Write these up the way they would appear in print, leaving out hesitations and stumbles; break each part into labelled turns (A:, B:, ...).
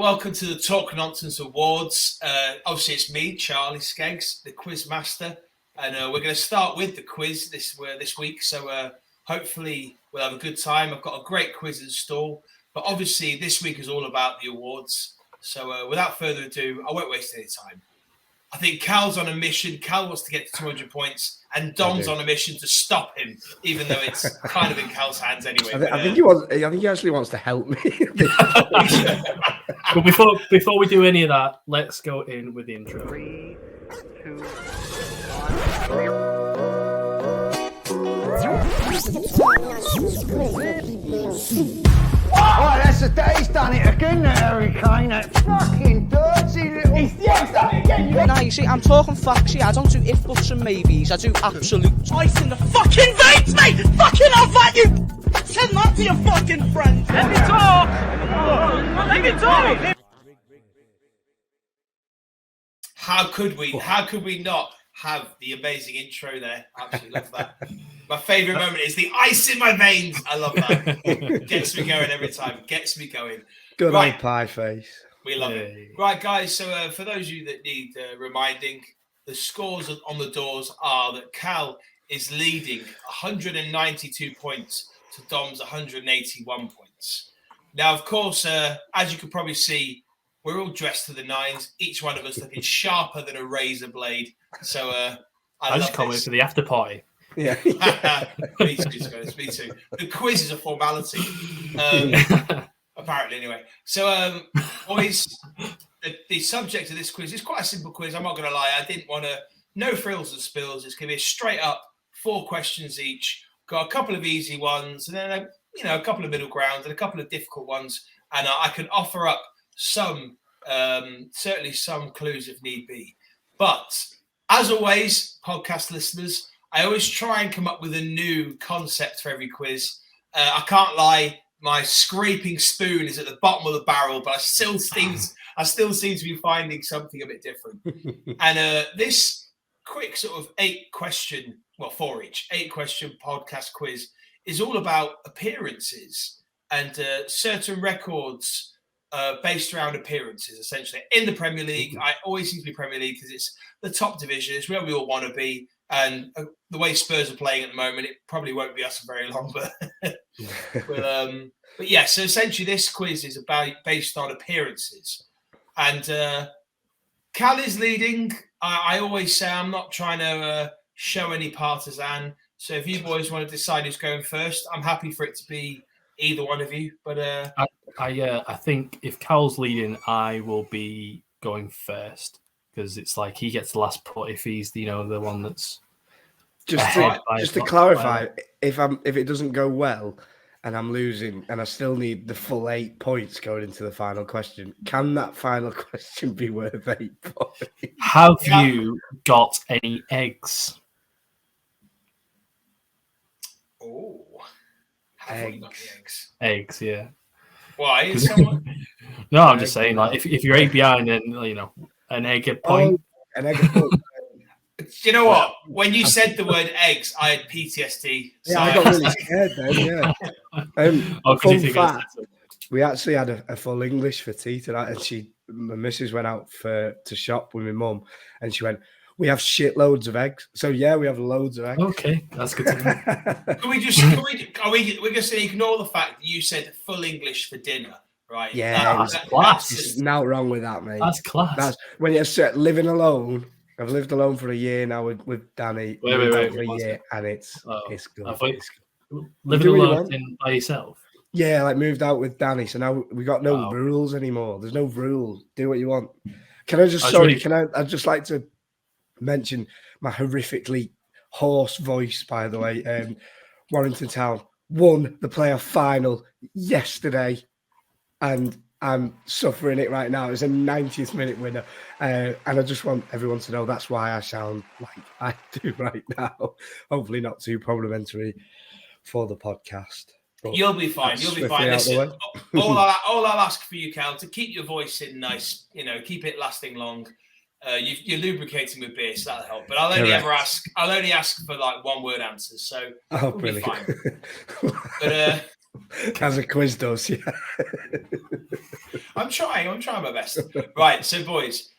A: welcome to the Talk Nonsense Awards. Obviously, it's me, Charlie Skeggs, the quiz master, and we're going to start with the quiz this week. So hopefully we'll have a good time. I've got a great quiz in store, but obviously this week is all about the awards. So without further ado, I won't waste any time. I think Cal's on a mission. Cal wants to get to 200 points, and Dom's on a mission to stop him, even though it's kind of in Cal's hands anyway.
B: I think he actually wants to help me.
C: But before we do any of that, let's go in with the intro.
D: 3, 2, 1.
E: Oh, he's done it again, Harry Kane. That fucking dirty little... He's done it again.
F: Now, you see, I'm talking facts here. I don't do if, buts and maybes. I do absolute ice in the fucking veins, mate! Fucking I'll fight you! Tell that to your fucking friends! Let me talk! Let me talk!
A: How could we not have the amazing intro there? Absolutely love that. My favourite moment is the ice in my veins. I love that. Gets me going every time. Gets me going.
B: Good old pie face.
A: We love it. Right, guys. So for those of you that need reminding, the scores on the doors are that Cal is leading 192 points to Dom's 181 points. Now, of course, as you can probably see, we're all dressed to the nines. Each one of us looking sharper than a razor blade. So
C: I just can't wait for the after party.
B: Yeah.
A: Me too, guys. Me too. The quiz is a formality. Apparently, anyway. So, boys, the subject of this quiz is quite a simple quiz. I'm not going to lie. I didn't want to... No frills and spills. It's going to be a straight up 4 questions each. Got a couple of easy ones, and then a couple of middle grounds and a couple of difficult ones. And I can offer up some, certainly some clues if need be. But as always, podcast listeners, I always try and come up with a new concept for every quiz. I can't lie, my scraping spoon is at the bottom of the barrel, but I still seem to be finding something a bit different. And this quick sort of 8-question podcast quiz is all about appearances and certain records based around appearances, essentially. In the Premier League, I always seem to be Premier League because it's the top division. It's where we all want to be. And the way Spurs are playing at the moment, it probably won't be us for very long. But yeah, so essentially this quiz is based on appearances. And Cal is leading. I always say I'm not trying to show any partisan. So if you boys want to decide who's going first, I'm happy for it to be either one of you. But
C: I think if Cal's leading, I will be going first because it's like he gets the last put if he's the one that's
B: just to clarify. If it doesn't go well and I'm losing and I still need the full 8 points going into the final question, can that final question be worth 8 points?
C: Have you got any eggs?
A: Oh. Eggs.
C: Eggs, yeah.
A: Why?
C: No, I'm just saying, like, if you're 8 behind, then an egg a point.
B: An egg a point.
A: You know what? When you said the word eggs, I had PTSD.
B: Yeah, I got really scared then. Yeah. Fun fact: we actually had a full English for tea tonight, and my missus went out to shop with my mum, and she went, "We have shitloads of eggs." So yeah, we have loads of eggs.
C: Okay, that's good to know.
A: We're just going to ignore the fact that you said full English for dinner, right?
C: Yeah, that's class.
B: There's nothing wrong with that, mate.
C: That's class.
B: That's when you're living alone. I've lived alone for a year now with Danny.
C: Wait,
B: for a year, and it's good.
C: Living alone by yourself?
B: Yeah, like moved out with Danny, so now we got no rules anymore. There's no rules. Do what you want. I'd just like to mention my horrifically hoarse voice, by the way. Warrington Town won the playoff final yesterday, and I'm suffering it right now. It's a 90th minute winner. And I just want everyone to know that's why I sound like I do right now. Hopefully not too complimentary for the podcast.
A: You'll be fine. You'll be fine. Listen, all I'll ask for you, Cal, to keep your voice in nice, keep it lasting long. You're lubricating with beer, so that'll help. But I'll only ask for like 1-word answers. So
B: brilliant.
A: Be fine.
B: As a quiz does, yeah.
A: I'm trying my best. Right, so boys,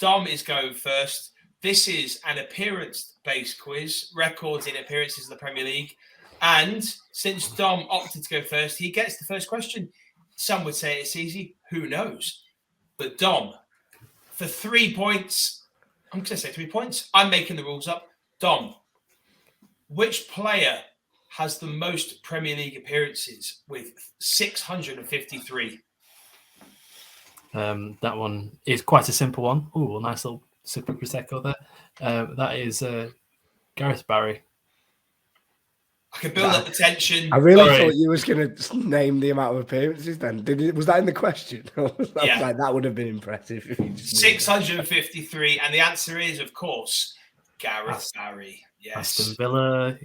A: Dom is going first. This is an appearance-based quiz, records in appearances in the Premier League. And since Dom opted to go first, he gets the first question. Some would say it's easy. Who knows? But Dom, for 3 points, I'm going to say 3 points. I'm making the rules up. Dom, which player has the most Premier League appearances with 653?
C: That one is quite a simple one. Oh, a nice little sip of Prosecco there. That is Gareth Barry.
A: I can build up the tension.
B: I really thought you was going to name the amount of appearances then. Was that in the question?
A: Yeah.
B: Like, that would have been impressive. If you just
A: 653. And the answer is, of course, Gareth Barry. Yes.
C: Aston Villa,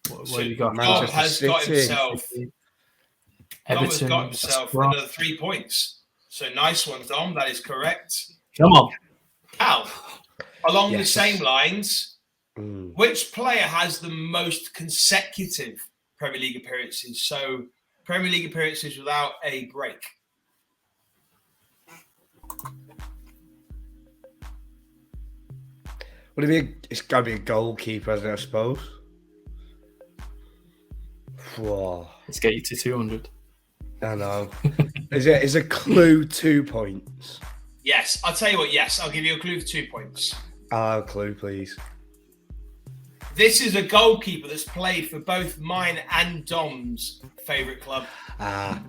C: what have you got?
A: Dom has got himself
C: Everton.
A: Another 3 points. So nice one, Dom. That is correct.
C: Come on.
A: Al, along the same lines,
B: Mm.
A: which player has the most consecutive Premier League appearances? So Premier League appearances without a break.
B: Would it be? It's got to be a goalkeeper, hasn't it, I suppose. Whoa.
C: Let's get you to 200.
B: I know. Is a clue 2 points?
A: Yes, I'll tell you what. Yes, I'll give you a clue for 2 points.
B: A clue, please.
A: This is a goalkeeper that's played for both mine and Dom's favourite club.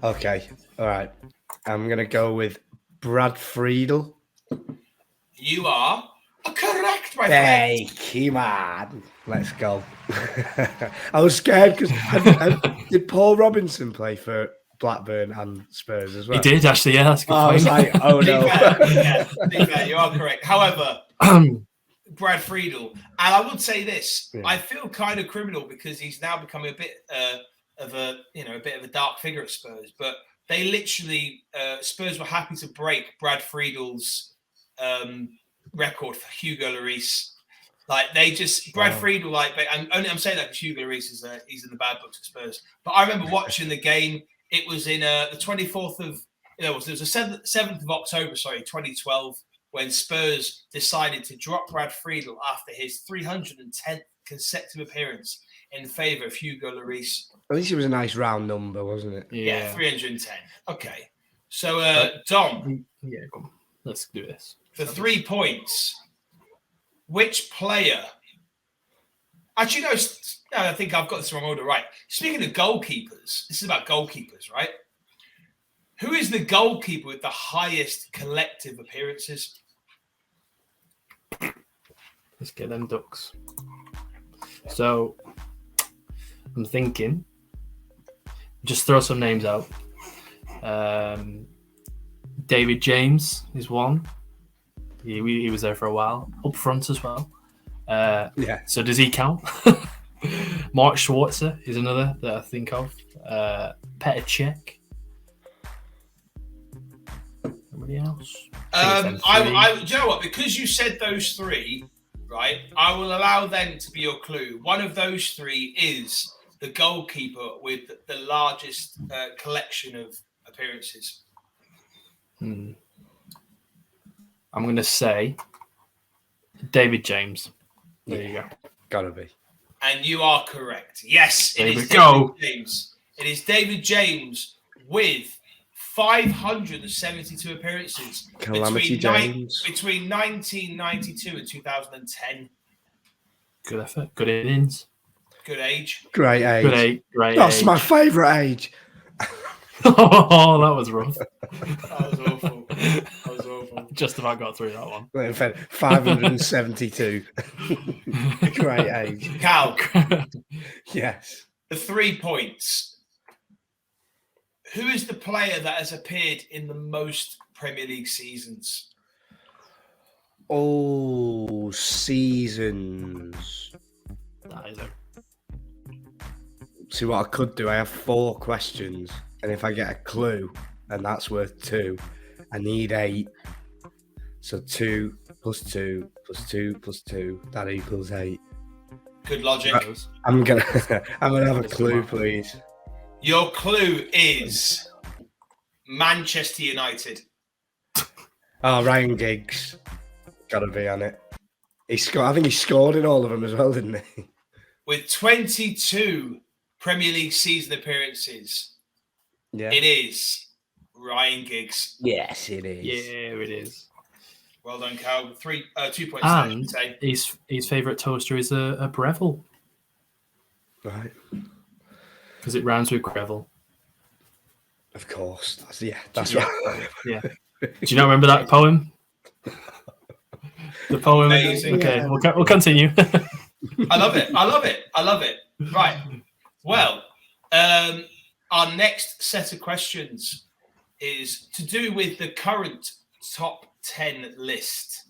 B: Okay. All right. I'm going to go with Brad Friedel.
A: You are correct, my friend.
B: Hey, come on. Let's go. I was scared because did Paul Robinson play for Blackburn and Spurs as well?
C: He did, actually, yeah. That's a good
B: I
C: point.
B: was like, oh
A: To be
B: no.
A: fair, to be fair, you are correct. However, Brad Friedel, and I would say this: I feel kind of criminal because he's now becoming a bit of a dark figure at Spurs. But they literally Spurs were happy to break Brad Friedel's record for Hugo Lloris. Like Brad Friedel, I'm saying that because Hugo Lloris he's in the bad books at Spurs. But I remember watching the game. It was in the 24th of it was the 7th of October, 2012. When Spurs decided to drop Brad Friedel after his 310th consecutive appearance in favour of Hugo Lloris.
B: At least it was a nice round number, wasn't it?
A: Yeah, 310. Okay. So, Dom.
C: Yeah, go on. Let's do this.
A: For 3 points, which player... Actually, no, I think I've got this wrong order, right. Speaking of goalkeepers, this is about goalkeepers, right? Who is the goalkeeper with the highest collective appearances?
C: Let's get them ducks. So, I'm thinking, just throw some names out. David James is one. He was there for a while. Up front as well.
B: Yeah.
C: So does he count? Mark Schwarzer is another that I think of. Petr Cech. Anybody else?
A: Do you know what? Because you said those three, right? I will allow them to be your clue. One of those three is the goalkeeper with the largest collection of appearances.
C: I'm going to say David James. There you go.
B: Gotta be.
A: And you are correct. Yes,
C: There
A: it
C: we
A: is
C: go.
A: David James. It is David James with 572 appearances
B: Calamity James.
A: between 1992 and 2010.
C: Good effort. Good innings.
A: Good age.
B: Great age.
C: Great
B: That's
C: age.
B: my favourite age.
C: Oh, that was rough.
A: That was awful. That was awful.
C: Just about got through that one.
B: In fact, 572. Great age.
A: Cal,
B: Yes.
A: the 3 points. Who is the player that has appeared in the most Premier League seasons?
B: Oh, seasons.
C: That is it.
B: See what I could do. I have 4 questions, and if I get a clue, and that's worth 2, I need 8. So 2 plus 2 plus 2 plus 2, that equals 8.
A: Good logic.
B: I'm gonna have a clue, please.
A: Your clue is Manchester United.
B: Oh, Ryan Giggs. Got to be on it. I think he scored in all of them as well, didn't he?
A: With 22 Premier League season appearances,
B: Yeah.
A: it is Ryan Giggs.
B: Yes, it is.
C: Yeah, it is.
A: Well done, Cal. 2 points.
C: And his favourite toaster is a Breville
B: Right.
C: because it rhymes with Greville.
B: Of course. That's right.
C: Yeah. Do you not remember that poem? The poem.
A: Amazing.
C: Okay, we'll continue.
A: I love it. Right. Well, our next set of questions is to do with the current top 10 list.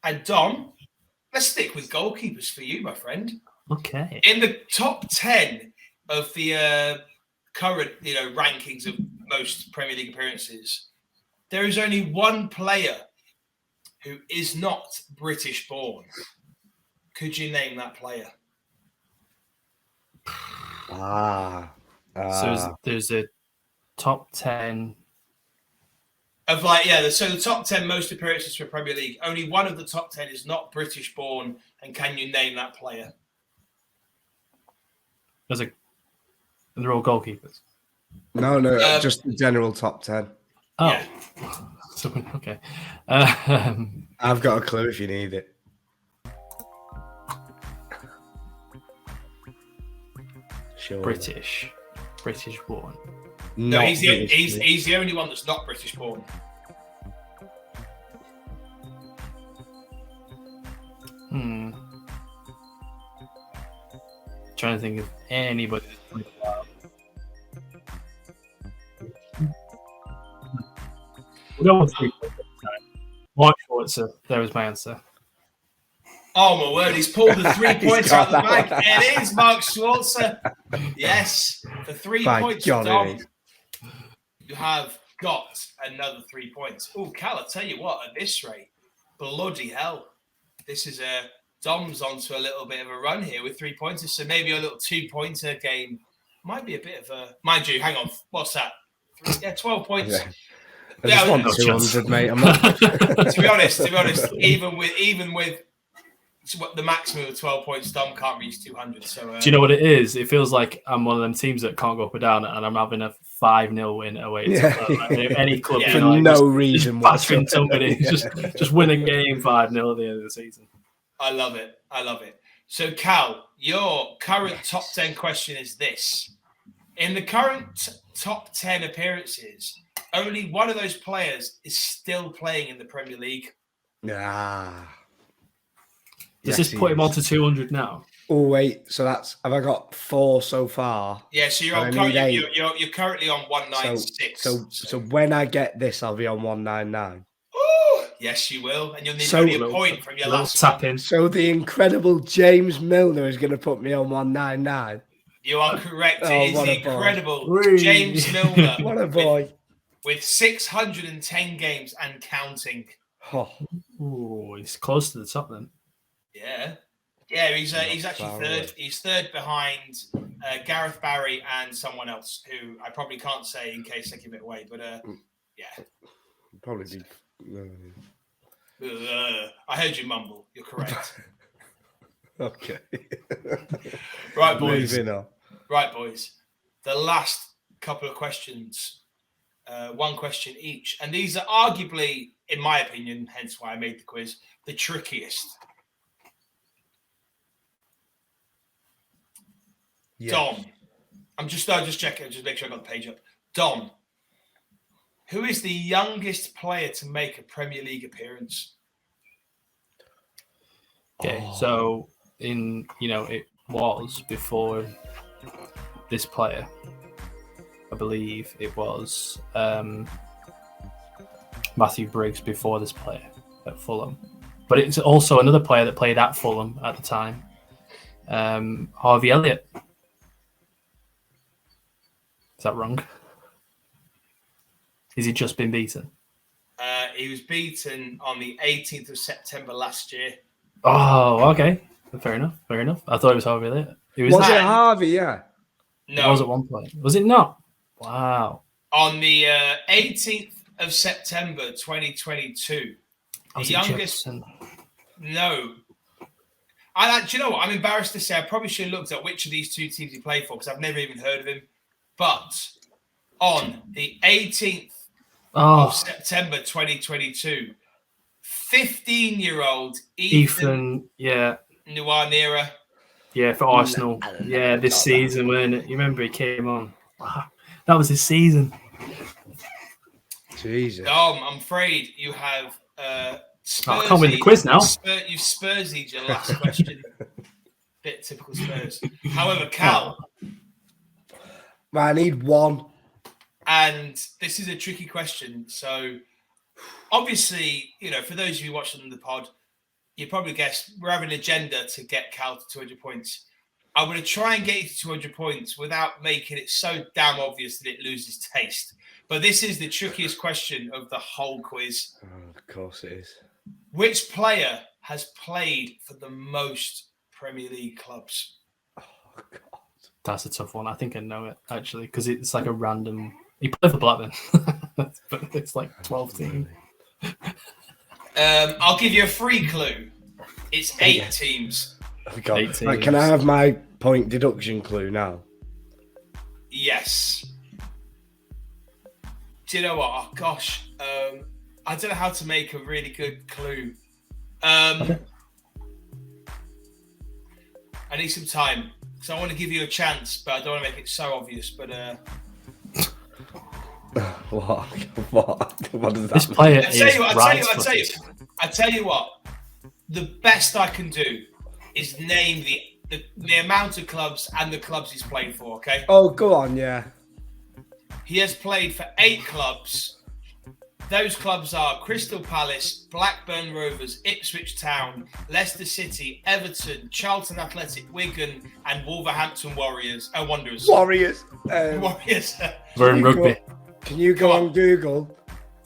A: And Dom, let's stick with goalkeepers for you, my friend.
C: Okay.
A: In the top 10 of the current, rankings of most Premier League appearances, there is only one player who is not British born. Could you name that player?
C: So there's a top 10
A: so the top 10 most appearances for Premier League. Only one of the top 10 is not British born, and can you name that player?
C: and they're all goalkeepers.
B: No, just the general top 10.
C: Oh,
A: Yeah.
C: So, okay.
B: I've got a clue if you need it. Sure.
C: British born.
A: No,
B: Not
A: he's
B: British.
A: the only one that's not British born.
C: Trying to think of anybody. We'll go with 3 points. Mark Schwarzer. There was my answer.
A: Oh my word, he's pulled the 3 points out of the bag. It is Mark Schwarzer. Yes, the 3
B: By
A: points.
B: God,
A: Dom,
B: it is.
A: you have got another 3 points. Oh, Cal, I tell you what, at this rate, bloody hell. This is Dom's onto a little bit of a run here with 3 pointers. So maybe a little 2-pointer game might be a bit of a. Mind you, hang on. What's that? 12 points.
B: Yeah. I just want
C: no
B: 200, mate. I'm not.
A: To be honest, even with the maximum of 12 points, Dom can't reach 200. So
C: Do you know what it is? It feels like I'm one of them teams that can't go up or down, and I'm having a 5-0 win away. To any club,
A: Yeah.
C: you
B: For
C: know,
B: no
C: just
B: reason
C: battering
B: whatsoever.
C: somebody,
B: Yeah.
C: just win a game 5-0 at the end of the season.
A: I love it. So, Cal, your current top 10 question is this. In the current top 10 appearances, only one of those players is still playing in the Premier League.
B: Ah.
C: Does
B: Yes,
C: this
B: he
C: put him
B: is.
C: on to 200 now?
B: Oh wait, so have I got 4 so far?
A: Yeah, so you're,
B: And
A: on,
B: I need 8.
A: you're currently on 196.
B: So when I get this, I'll be on 199.
A: Ooh, yes, you will. And you'll need
B: So-
A: only a point from your
C: Little
A: last
C: tap
A: one.
C: in.
B: So the incredible James Milner is going to put me on 199.
A: You are correct.
B: Oh,
A: It is
B: what
A: the
B: a boy.
A: incredible
C: Whee.
A: James Milner
B: What a boy!
A: with 610 games and counting.
B: Oh,
C: Ooh, he's close to the top then.
A: Yeah, he's actually
B: far
A: third.
B: away.
A: He's third behind Gareth Barry and someone else who I probably can't say in case I give it away. But yeah,
B: probably be.
A: I heard you mumble. You're correct.
B: Okay.
A: Right, boys.
B: Moving on.
A: Right, boys. The last couple of questions, one question each, and these are arguably, in my opinion, hence why I made the quiz, the trickiest.
B: Yes.
A: Dom, I'm just checking, just make sure I got the page up. Dom, who is the youngest player to make a Premier League appearance?
C: Okay, so it was before this player. I believe it was Matthew Briggs before this player at Fulham. But it's also another player that played at Fulham at the time. Harvey Elliott. Is that wrong? Has he just been beaten?
A: He was beaten on the 18th of September last year.
C: Oh, okay. Fair enough. I thought it was Harvey Elliott. It was
B: Was
A: that.
B: it Harvey? Yeah.
C: It
A: No.
C: was at one point. Was it not? Wow.
A: On the 18th of September 2022, the
C: Was it
A: youngest.
C: Jefferson?
A: No. Do you know what? I'm embarrassed to say I probably should have looked at which of these two teams he played for because I've never even heard of him. But on the 18th
C: Oh,
A: of September 2022, 15-year-old
C: Ethan. Yeah.
A: Nwanera.
C: Yeah, for Arsenal. Yeah, this season, weren't it? You remember he came on. Wow. That was his season.
B: Jesus.
A: I'm afraid you have
C: I can't win the quiz now.
A: You've Spursied your last question. Bit typical Spurs. However, Cal,
B: I need one.
A: and this is a tricky question. So, obviously, for those of you watching the pod, you probably guessed we're having an agenda to get Cal to 200 points. I'm going to try and get you to 200 points without making it so damn obvious that it loses taste. But this is the trickiest question of the whole quiz.
B: Oh, of course it is.
A: Which player has played for the most Premier League clubs?
B: Oh, God.
C: That's a tough one. I think I know it, actually, because it's like a random... He played for Blackburn. But it's like 12 teams.
A: I'll give you a free clue. It's 8 teams.
B: Oh, God.
C: 8
B: Right, can I have my point deduction clue now?
A: Yes. Do you know what? Oh, gosh. I don't know how to make a really good clue. I need some time. So I want to give you a chance, but I don't want to make it so obvious. But
B: What? What does that
C: This
B: mean?
C: player
A: I
C: is
A: tell you what. The best I can do is name the amount of clubs and the clubs he's played for. Okay.
B: Oh, go on, yeah.
A: He has played for 8 clubs. Those clubs are Crystal Palace, Blackburn Rovers, Ipswich Town, Leicester City, Everton, Charlton Athletic, Wigan, and Wolverhampton Wanderers.
B: Warriors.
A: Warriors.
C: We're in rugby.
B: Can you go on Google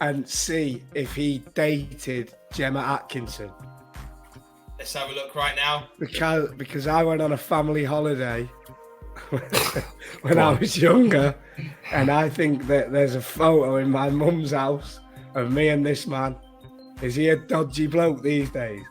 B: and see if he dated Gemma Atkinson?
A: Let's have a look right now.
B: Because I went on a family holiday when I was younger, and I think that there's a photo in my mum's house of me and this man. Is he a dodgy bloke these days?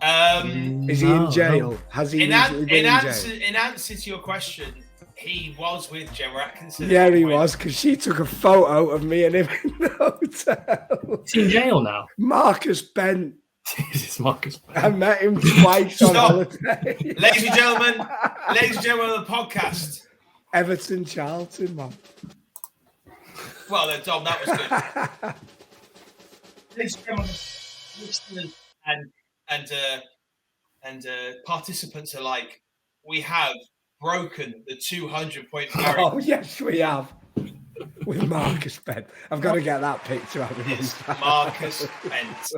B: Is he in jail? Has he recently been in jail?
A: In answer to your question, he was with Gemma Atkinson.
B: Yeah, he was, because she took a photo of me and him in the hotel.
C: Is he in jail now?
B: Marcus Bent.
C: Jesus, Marcus.
B: I met him twice on
A: Stop.
B: holiday.
A: Ladies and gentlemen of the podcast.
B: Everton Charlton, man.
A: Well, then, Dom, that was good. Ladies and gentlemen, listeners and participants alike, we have broken the 200-point barrier.
B: Oh, yes, we have. With Marcus Bent. I've got to get that picture out of
A: Yes,
B: him.
A: Marcus Bent.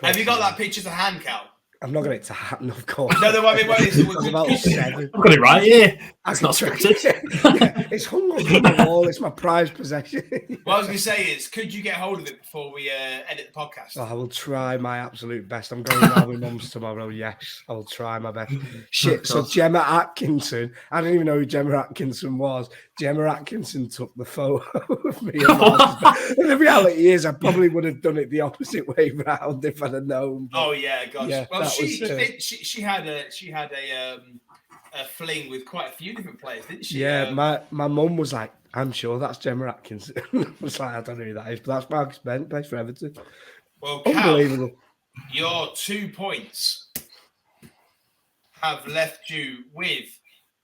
A: Have you got that picture to hand, Cal?
B: I've not got it to hand, of course.
A: No, what I mean,
B: It's about 7.
C: I've got it right here.
B: I
C: It's
B: can
C: not
B: track
C: scripted.
B: it. Yeah, it's hung up on the wall. It's my prized possession.
A: What I was going to say is, could you get hold of it before we edit the podcast?
B: Oh, I will try my absolute best. I'm going round with mum's tomorrow. Yes, I will try my best. Shit. So Gemma Atkinson. I didn't even know who Gemma Atkinson was. Gemma Atkinson took the photo of me. And the reality is, I probably would have done it the opposite way round if I'd have known.
A: Oh yeah, gosh.
B: Yeah,
A: well,
B: that
A: she had a fling with quite a few different players, didn't she?
B: Yeah, my mum was like, I'm sure that's Gemma Atkinson. I was like, I don't know who that is, but that's Marcus Bent, plays for Everton.
A: Well, Cal,
B: Unbelievable.
A: your 2 points have left you with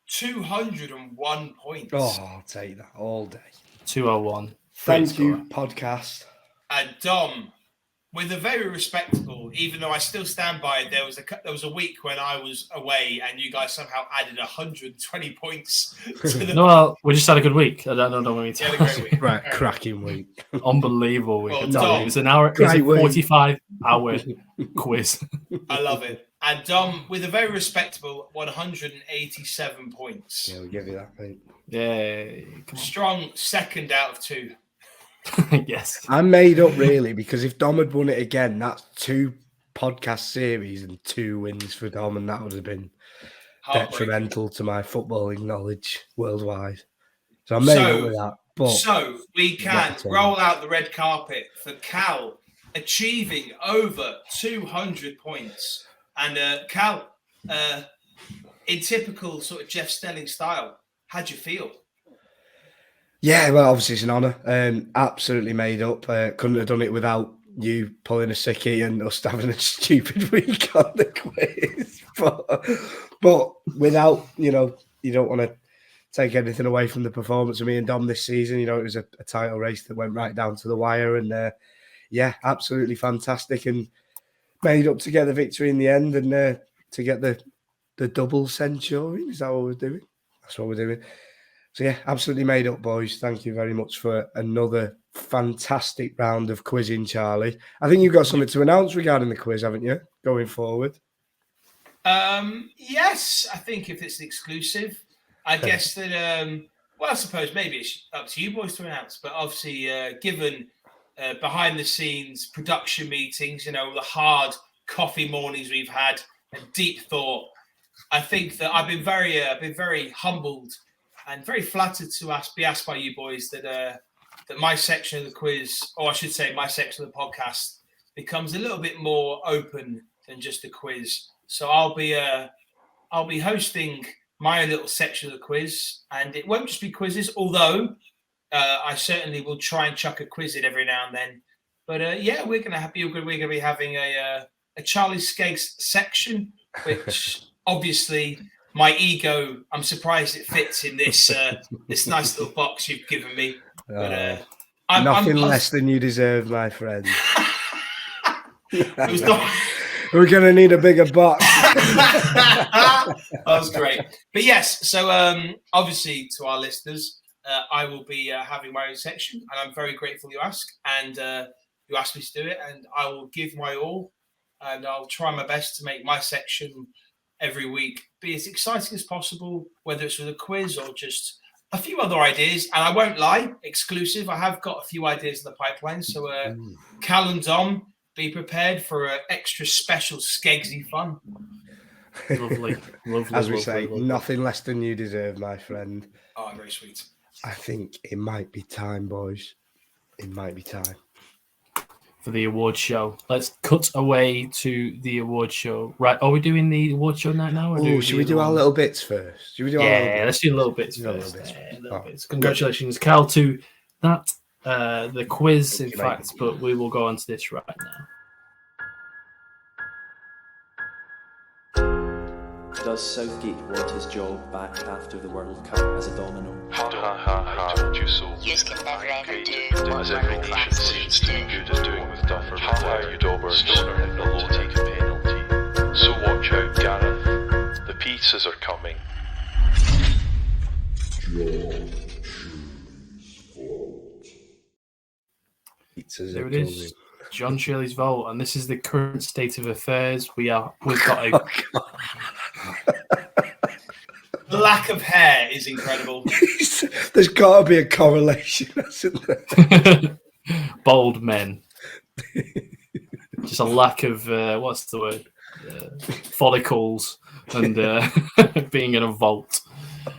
A: 201 points.
B: Oh, I'll take that all day.
C: 201.
B: Thank you, podcast.
A: And Dom, with a very respectable, even though I still stand by it, there was a week when I was away and you guys somehow added 120 points to the
C: No, well, we just had a good week. I don't know when we
A: You had a great week.
B: Right, cracking week.
C: Unbelievable week.
A: Well,
C: I tell you.
A: Dom,
C: It was an hour. It was a
B: great week.
C: 45-hour quiz.
A: I love it. And Dom, with a very respectable 187 points.
B: Yeah, we'll give you that, mate.
C: Yeah.
A: Strong second out of 2.
C: Yes.
B: I'm made up, really, because if Dom had won it again, that's 2 podcast series and 2 wins for Dom, and that would have been detrimental to my footballing knowledge worldwide. So I made up with that. But
A: so we can roll out the red carpet for Cal achieving over 200 points. And Cal, in typical sort of Jeff Stelling style, how'd you feel?
B: Yeah, well, obviously it's an honour. Absolutely made up. Couldn't have done it without you pulling a sickie and us having a stupid week on the quiz. But without, you don't want to take anything away from the performance of me and Dom this season. It was a title race that went right down to the wire. And absolutely fantastic. And made up to get the victory in the end and to get the double centurion. Is that what we're doing? That's what we're doing. So, yeah, absolutely made up, boys. Thank you very much for another fantastic round of quizzing, Charlie. I think you've got something to announce regarding the quiz, haven't you, going forward?
A: Yes, I think if it's exclusive, I guess that, I suppose maybe it's up to you boys to announce, but obviously given behind the scenes production meetings, the hard coffee mornings we've had and deep thought, I think that I've been very humbled and very flattered to be asked by you boys that my section of the quiz, or I should say my section of the podcast, becomes a little bit more open than just a quiz. So I'll be hosting my little section of the quiz, and it won't just be quizzes, although I certainly will try and chuck a quiz in every now and then. But we're gonna be having a Charlie Skeggs section, which obviously my ego, I'm surprised it fits in this this nice little box you've given me. But
B: nothing less than you deserve, my friend.
A: It was not.
B: We're going to need a bigger box.
A: That was great. But yes, so obviously to our listeners, I will be having my own section, and I'm very grateful you asked. And you asked me to do it, and I will give my all, and I'll try my best to make my section every week be as exciting as possible, whether it's with a quiz or just a few other ideas. And I won't lie, exclusive, I have got a few ideas in the pipeline. So Cal and Dom, be prepared for extra special Skeggsy fun.
C: Lovely.
B: As we say, nothing less than you deserve, my friend.
A: Oh, very sweet.
B: I think it might be time, boys. It might be time.
C: For the award show. Let's cut away to the award show. Right, are we doing the award show night now?
B: Should we do our little bits first?
C: Let's do little bits first. Little bits. Congratulations, Cal, to that. The quiz, in fact, but we will go on to this right now.
G: Does Southgate want his job back after the World Cup as a domino?
H: Ha ha ha ha, told you so.
I: Yous can never ever do
H: As every nation seems too good at doing with Duffer. Ha ha, you dauber, stoner in the low taking penalty. So watch out, Gareth. The pizzas are coming.
C: There it is, John Shirley's Vault, and this is the current state of affairs. We've got a
A: The lack of hair is incredible.
B: There's got to be a correlation, hasn't there?
C: Bald men. Just a lack of what's the word? Follicles and being in a vault.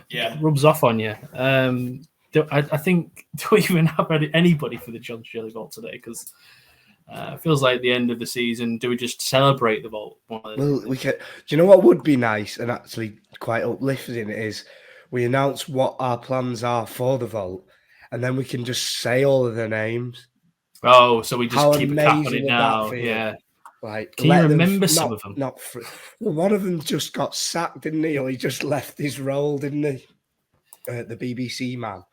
A: Yeah,
C: rubs off on you. I think, do we even have anybody for the John Shirley Vault today? Because it feels like the end of the season. Do we just celebrate the Vault?
B: Well, we can. Do you know what would be nice and actually quite uplifting is we announce what our plans are for the Vault, and then we can just say all of their names.
C: Oh, so we just keep a cap on it now. Yeah.
B: Like,
C: can you remember some of them?
B: Well, one of them just got sacked, didn't he? Or he just left his role, didn't he? The BBC man.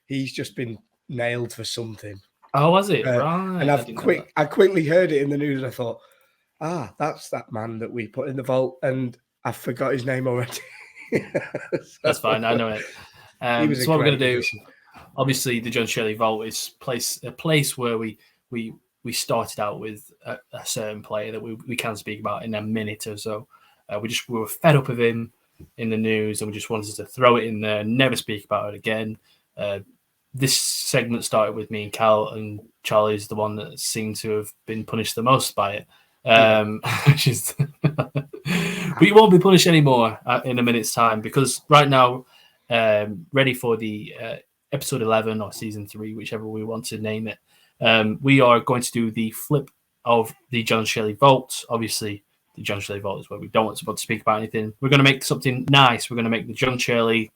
B: He's just been nailed for something.
C: Oh, was it? Right.
B: And I quickly heard it in the news and I thought, that's that man that we put in the Vault, and I forgot his name already.
C: That's fine. I know it. So what we're going to do, obviously the John Shirley Vault is a place where we started out with a certain player that we can speak about in a minute or so. We were fed up of him in the news and we just wanted to throw it in there, never speak about it again. This segment started with me and Cal, and Charlie's the one that seemed to have been punished the most by it. Which is, but you won't be punished anymore in a minute's time, because right now, ready for the episode 11 or season 3, whichever we want to name it. We are going to do the flip of the John Shelley Vault. Obviously, the John Shelley Vault is where we don't want to speak about anything. We're going to make something nice. We're going to make the John Shelley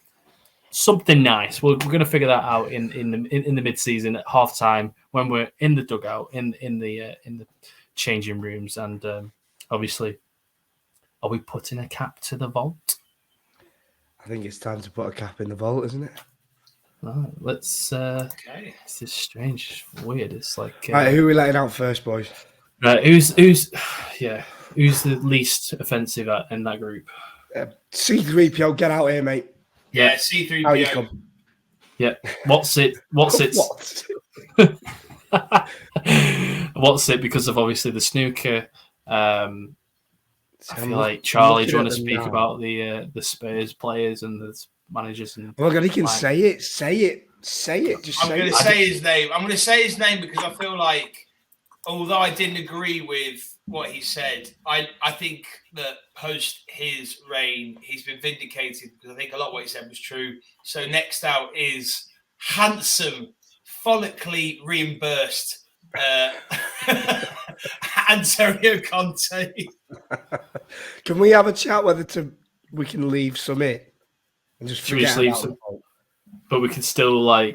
C: something nice. We're going to figure that out in the mid-season at halftime when we're in the dugout, in the changing rooms, and obviously, are we putting a cap to the vault?
B: I think it's time to put a cap in the vault, isn't it?
C: Right, let's.
A: Okay.
C: This is strange, weird. It's like.
B: Right, who are we letting out first, boys?
C: Right, who's the least offensive in that group?
B: C3PO, get out here, mate.
A: Yeah, C3PO.
B: How you come?
C: Yeah. What's it?
B: What?
C: What's it? Because of obviously the snooker. I feel like Charlie, do you want to speak about the Spurs players and the managers? And
B: oh my God, he can say it. Say it. Just
A: I'm going to say his name. I'm going to say his name because I feel like, although I didn't agree with what he said, I think that post his reign, he's been vindicated because I think a lot of what he said was true. So next out is handsome, follically reimbursed Antonio Conte.
B: Can we have a chat whether we can leave some in and just forget
C: leave
B: about
C: some?
B: them?
C: But we can still
B: say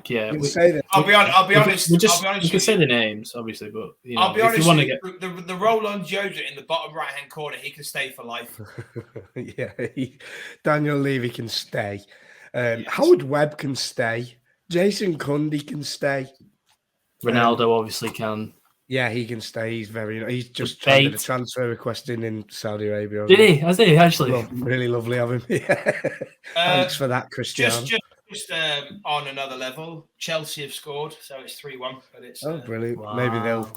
B: that.
A: I'll be honest.
C: We can say the names, obviously, but
A: I'll be honest.
C: If you want to
A: get the Roland Joja in the bottom right hand corner, he can stay for life.
B: Yeah, Daniel Levy can stay. Howard Webb can stay. Jason Cundy can stay.
C: Ronaldo obviously can.
B: Yeah, he can stay. He's just tried a transfer request in Saudi Arabia.
C: Did he? Has he actually?
B: Really lovely of him. Thanks for that, Cristiano.
A: Just on another level, Chelsea have scored, so it's 3-1. But it's
B: brilliant.
C: Wow.
B: Maybe they'll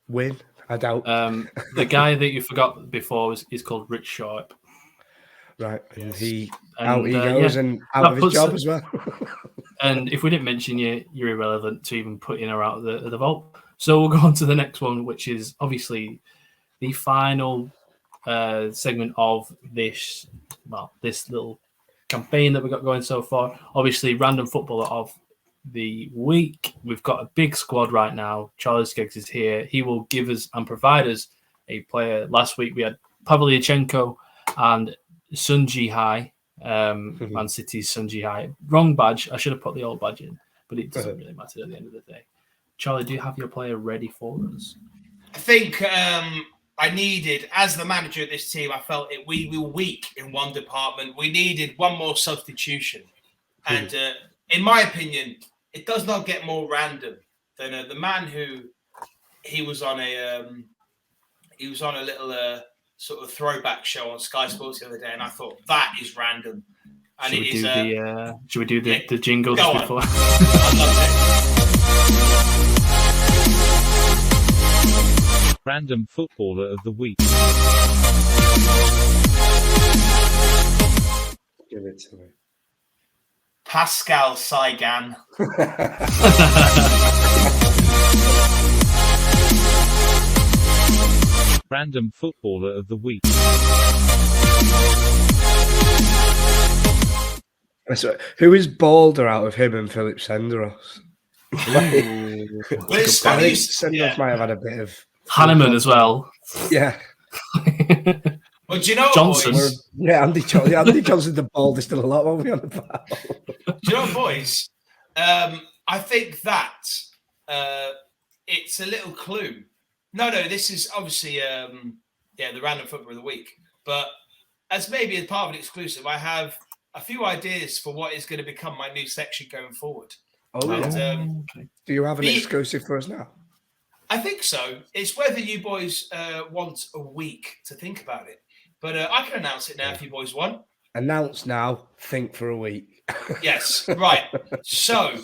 B: win. I doubt.
C: The guy that you forgot before is called Rich Sharp.
B: Right, and
C: Yes.
B: he
C: And,
B: goes and out of his job as well.
C: And if we didn't mention you, you're irrelevant to even put in or out of the vault. So we'll go on to the next one, which is obviously the final segment of this little campaign that we've got going so far. Obviously, random footballer of the week. We've got a big squad right now. Charlie Skeggs is here. He will give us and provide us a player. Last week we had Pavlyuchenko and Sun Ji-hai, Man City's Sun Ji-hai. Wrong badge. I should have put the old badge in, but it doesn't really matter at the end of the day. Charlie, do you have your player ready for us?
A: I think I needed, as the manager of this team, I felt we were weak in one department. We needed one more substitution. And in my opinion, it does not get more random than the man who he was on a little sort of throwback show on Sky Sports the other day, and I thought that is random. And
C: Should we do the jingle just before?
A: I loved it.
J: Random footballer of the week.
B: Give it to me.
A: Pascal Saigan.
J: Random footballer of the week.
B: So, who is balder out of him and Philip Senderos? Senderos might have had a bit of
C: Hanneman as well.
B: Yeah.
A: Well, do you know
C: Johnson?
A: What, boys?
B: Yeah, Andy Johnson's the baldest of the lot, won't we, on the panel?
A: Do you know what, boys? I think that it's a little clue. No, this is obviously the random footballer of the week. But as maybe as part of an exclusive, I have a few ideas for what is going to become my new section going forward.
B: Oh,
A: and,
B: do you have an exclusive for us now?
A: I think so. It's whether you boys want a week to think about it. But I can announce it now if you boys want.
B: Announce now, think for a week.
A: Yes, right. So,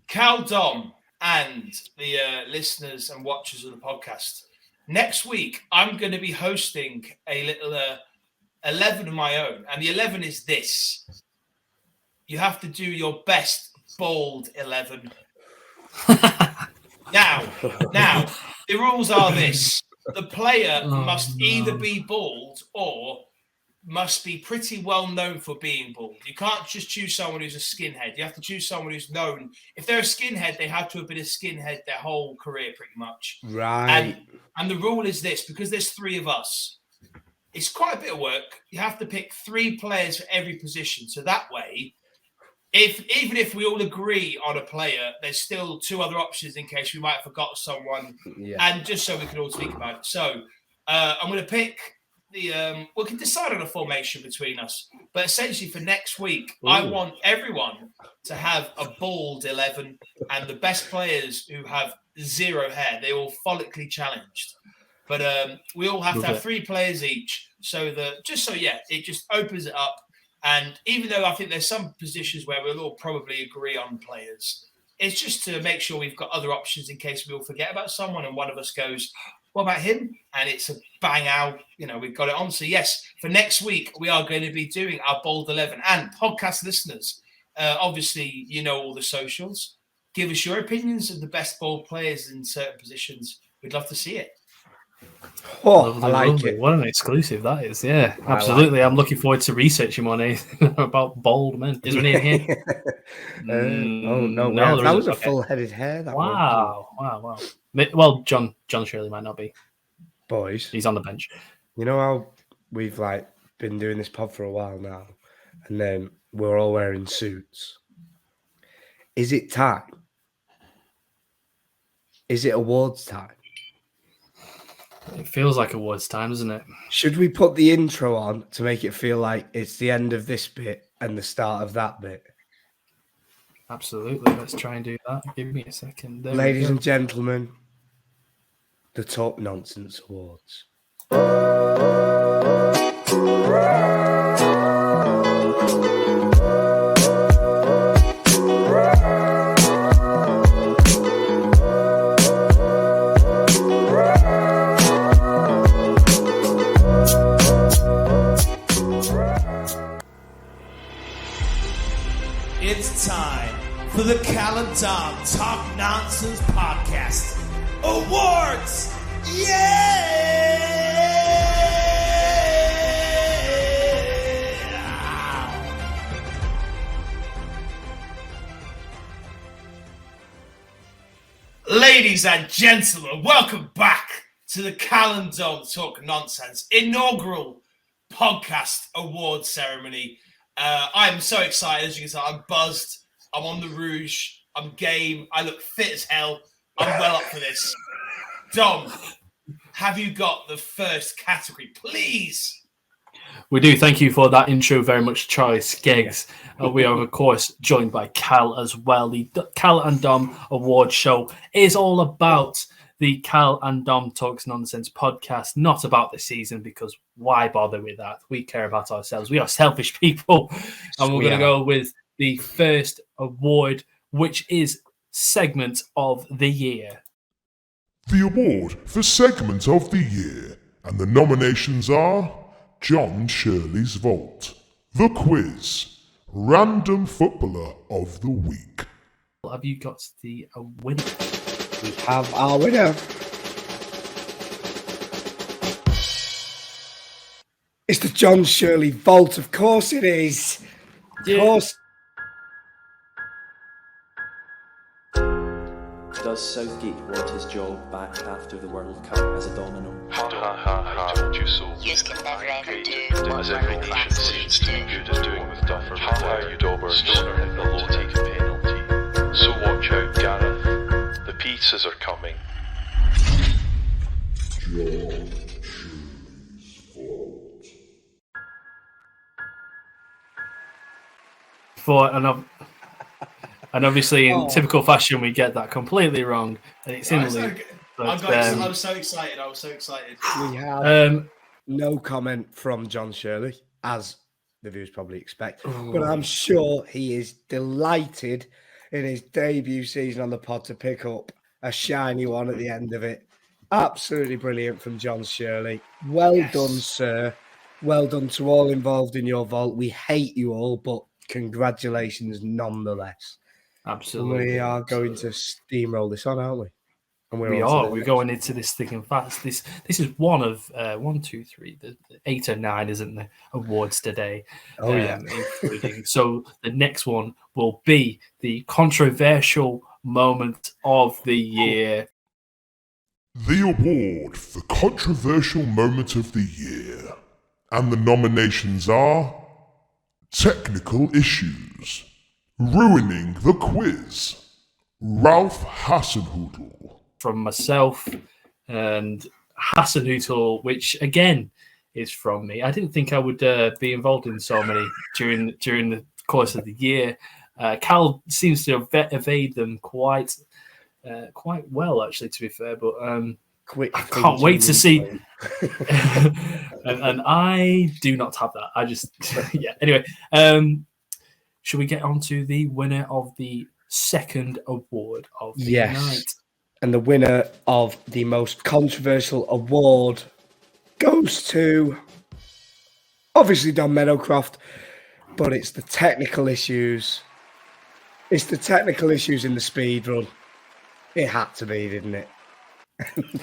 A: Cal Dom and the listeners and watchers of the podcast, next week I'm going to be hosting a little 11 of my own. And the 11 is this. You have to do your best bold 11. Now, the rules are this. the player must either be bald or must be pretty well known for being bald. You can't just choose someone who's a skinhead. You have to choose someone who's known. If they're a skinhead, they have to have been a skinhead their whole career, pretty much.
B: Right.
A: And the rule is this, because there's 3 of us, it's quite a bit of work. You have to pick 3 players for every position. So that way, even if we all agree on a player, there's still 2 other options in case we might have forgot someone.
B: Yeah.
A: And just so we can all speak about it. So I'm going to pick we can decide on a formation between us. But essentially for next week, I want everyone to have a bald 11 and the best players who have 0 hair. They all follically challenged. But we all have to have 3 players each. It just opens it up. And even though I think there's some positions where we'll all probably agree on players, it's just to make sure we've got other options in case we all forget about someone and one of us goes, what about him? And it's a bang out, we've got it on. So yes, for next week, we are going to be doing our Bold 11. And podcast listeners, obviously, all the socials. Give us your opinions of the best bold players in certain positions. We'd love to see it.
B: Oh, I like it.
C: What an exclusive that is. Yeah, absolutely. I'm looking forward to researching more about bald men. Is there any here?
B: No, that was a full-headed hair.
C: Wow. Well, John Shirley might not be.
B: Boys.
C: He's on the bench.
B: You know how we've been doing this pod for a while now, and then we're all wearing suits. Is it time? Is it awards time?
C: It feels like awards time, doesn't it?
B: Should we put the intro on to make it feel like it's the end of this bit and the start of that bit?
C: Absolutely. Let's try and do that. Give me a second.
B: Ladies and gentlemen, the Talk Nonsense Awards.
K: It's time for the Cal and Dom Talk Nonsense Podcast Awards!
A: Ladies and gentlemen, welcome back to the Cal and Dom Talk Nonsense inaugural podcast award ceremony. I'm so excited. As you can tell, I'm buzzed. I'm on the rouge. I'm game. I look fit as hell. I'm well up for this. Dom, have you got the first category, please?
C: We do. Thank you for that intro very much, Charlie Skeggs. We are, of course, joined by Cal as well. The Cal and Dom Award Show is all about the Cal and Dom Talks Nonsense podcast, not about the season, because why bother with that? We care about ourselves. We are selfish people. And we're going to go with the first award, which is Segment of the Year.
L: The award for Segment of the Year. And the nominations are John Shirley's Vault, The Quiz, Random Footballer of the Week.
C: Have you got the winner?
B: We have our winner. It's the John Shirley Vault. Of course it is. Of course.
G: Does Southgate want his job back after the World Cup as a domino?
H: Ha ha ha, I told you so.
I: You can never ever do
H: As every nation sees too good as doing with Duffer. Ha ha, you daubers. Stoner hit the low taking penalty. So watch out, Gareth. The pizzas are coming.
L: John Shirley's Vault.
C: And obviously, in typical fashion, we get that completely wrong. And it's in the loop.
A: I was so excited.
B: We have no comment from John Shirley, as the viewers probably expect. But I'm sure he is delighted in his debut season on the pod to pick up a shiny one at the end of it. Absolutely brilliant from John Shirley. Well done, sir. Well done to all involved in your vault. We hate you all, but congratulations nonetheless.
C: Absolutely.
B: We are going to steamroll this on, aren't we? And
C: we're going into this thick and fast. This is one of 1, 2, 3, the 8 or 9, isn't the awards today?
B: Oh yeah.
C: Including. So the next one will be the controversial moment of the year.
L: The award for controversial moment of the year, and the nominations are technical issues, ruining the quiz, Ralph Hasenhüttl.
C: From myself and Hasenhüttl, which again is from me. I didn't think I would be involved in so many during the course of the year. Cal seems to evade them quite well, actually, to be fair. But I can't wait to see. and I do not have that. I just yeah. Anyway, should we get on to the winner of the second award of the night?
B: And the winner of the most controversial award goes to, obviously, Don Meadowcroft, but it's the technical issues. It's the technical issues in the speed run. It had to be, didn't it?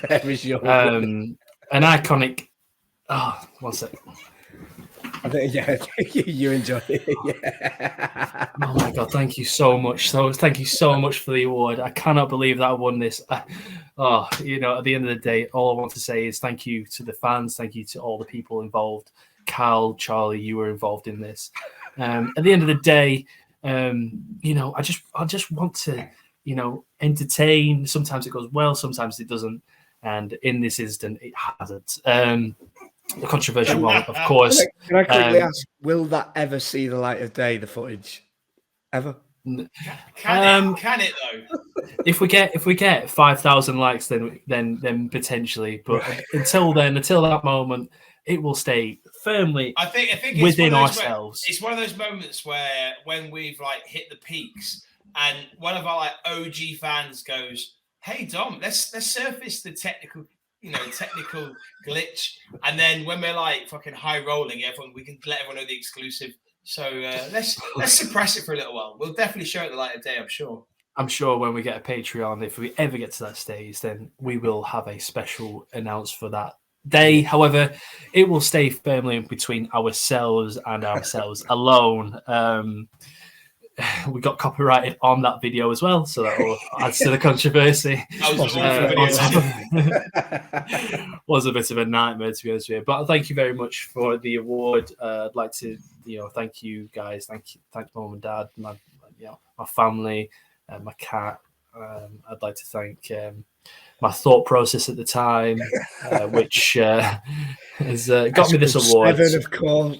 B: There is your
C: an iconic. Oh, one sec.
B: I think, yeah, you enjoy it. Yeah.
C: Oh my god! Thank you so much. Thank you so much for the award. I cannot believe that I won this. At the end of the day, all I want to say is thank you to the fans. Thank you to all the people involved. Cal, Charlie, you were involved in this. At the end of the day, I just want to, entertain. Sometimes it goes well, sometimes it doesn't. And in this instant, it hasn't. The controversial one, of course.
B: Can I quickly ask, will that ever see the light of day, the footage? Ever?
A: Can it though?
C: If we get 5,000 likes, then potentially. But until that moment, it will stay firmly
A: I think it's
C: within ourselves.
A: It's one of those moments where when we've hit the peaks and one of our OG fans goes, "Hey Dom, let's surface the technical glitch," and then when we're fucking high rolling, we can let everyone know the exclusive. So let's suppress it for a little while. We'll definitely show it the light of day, I'm sure.
C: I'm sure when we get a Patreon, if we ever get to that stage, then we will have a special announce for that day. However, it will stay firmly in between ourselves and ourselves alone. We got copyrighted on that video as well, so that will add to the controversy. Was a bit of a nightmare, to be honest with you. But thank you very much for the award. I'd like to, thank you guys. Thank mom and dad, my family, my cat. I'd like to thank my thought process at the time, which has got me this award.
B: 7, of course.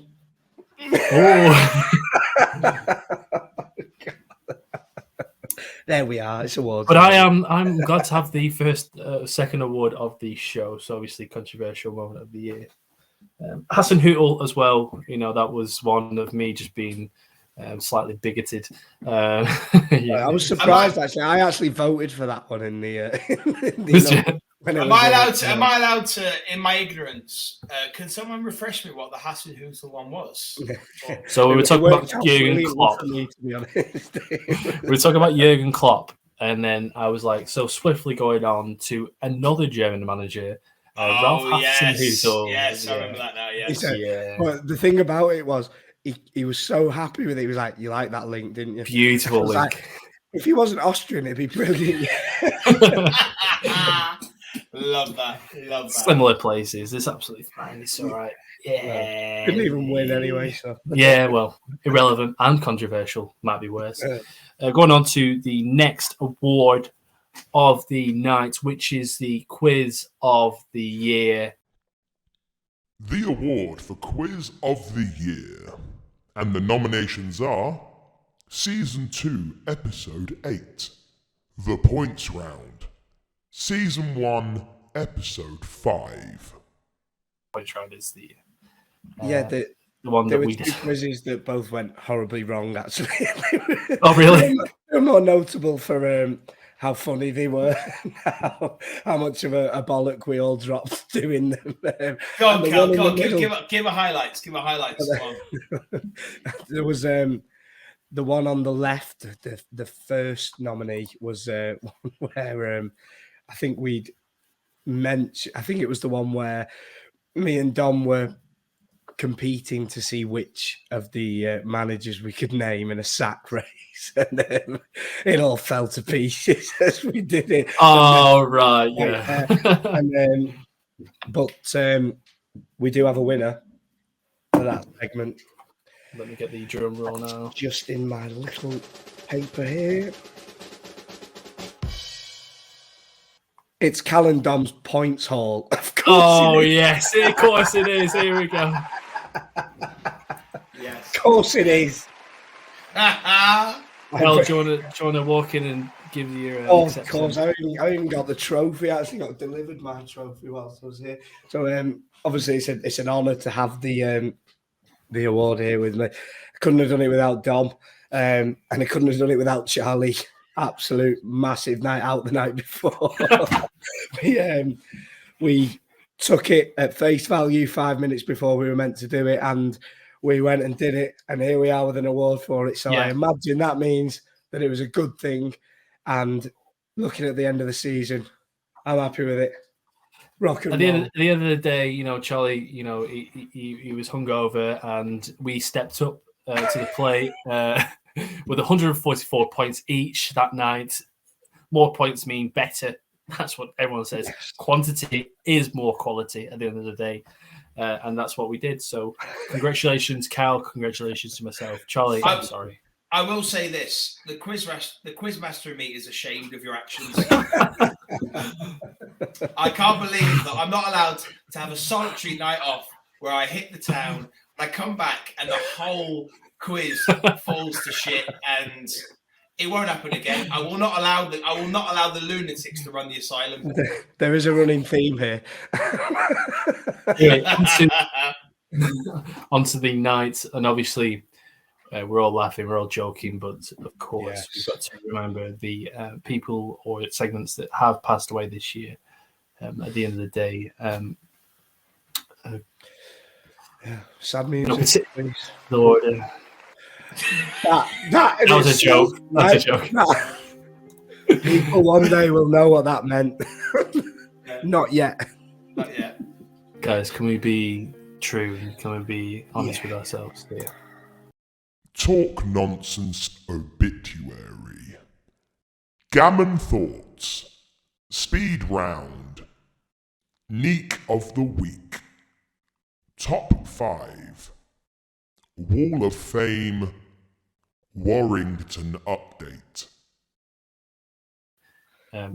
C: Oh.
B: There we are. It's awards.
C: But I'm glad to have the second award of the show. So obviously, controversial moment of the year. Hasenhüttl as well. That was one of me just being slightly bigoted.
B: I was surprised actually. I actually voted for that one in the.
A: Am I allowed to, in my ignorance, can someone refresh me what the Hasenhüttl one was?
C: So we were talking about Jurgen Klopp.
B: To be honest.
C: We were talking about Jurgen Klopp, and then I was so swiftly going on to another German manager, Ralph Hasenhüttl.
A: Yes, I remember that now. Yes.
B: But the thing about it was, he was so happy with it. He was like, "You like that link, didn't you?"
C: Beautiful link.
B: If he wasn't Austrian, it'd be brilliant.
A: Love that.
C: Similar places. It's absolutely fine. It's all right. Yeah.
B: Couldn't even win anyway. So.
C: Yeah, well, irrelevant and controversial. Might be worse. Going on to the next award of the night, which is the quiz of the year.
L: The award for quiz of the year. And the nominations are Season 2, Episode 8, The Points Round. Season 1, Episode 5.
C: Points Round is the
B: the
C: one that we
B: did. There were 2 quizzes that both went horribly wrong, actually.
C: Oh, really?
B: They're more notable for how funny they were, how much of a bollock we all dropped doing them.
A: Go on, Cal, give a highlights. Give a highlights.
B: There was the one on the left, the first nominee was where I think we'd mentioned. I think it was the one where me and Dom were competing to see which of the managers we could name in a sack race, and it all fell to pieces as we did it.
C: Oh, right, yeah.
B: But we do have a winner for that segment.
C: Let me get the drum roll now.
B: Just in my little paper here. It's Cal and Dom's points haul. Of course.
C: Oh, yes. Of course it is. Here we go.
B: Yes. Of course it is.
C: Well, do you want to walk in and give your
B: of course. I even got the trophy. I actually got delivered my trophy whilst I was here. So obviously it's an honour to have the award here with me. I couldn't have done it without Dom, and I couldn't have done it without Charlie. Absolute massive night out the night before. We took it at face value 5 minutes before we were meant to do it, and we went and did it, and here we are with an award for it. So I imagine that means that it was a good thing, and looking at the end of the season, I'm happy with it. Rock and roll.
C: At the end of the day, Charlie, he was hungover, and we stepped up to the plate with 144 points each that night. More points mean better. That's what everyone says. Yes. Quantity is more quality at the end of the day. And that's what we did. So congratulations, Cal. Congratulations to myself. Charlie, I'm sorry.
A: I will say this. The quizmaster in me is ashamed of your actions. I can't believe that I'm not allowed to have a solitary night off where I hit the town, I come back, and the whole quiz falls to shit, and it won't happen again. I will not allow the lunatics to run the asylum.
B: There is a running theme here.
C: Anyway, onto the night, and obviously we're all laughing, we're all joking, but of course we've got to remember the people or segments that have passed away this year. At the end of the day,
B: sad music, please.
C: Lord,
B: that was a joke.
C: That's a joke.
B: People one day will know what that meant. Not yet.
A: Not yet.
C: Guys, can we be true? Can we be honest with ourselves here?
L: Talk Nonsense Obituary. Gammon Thoughts. Speed Round. Neek of the Week. Top 5. Wall of Fame. Warrington Update.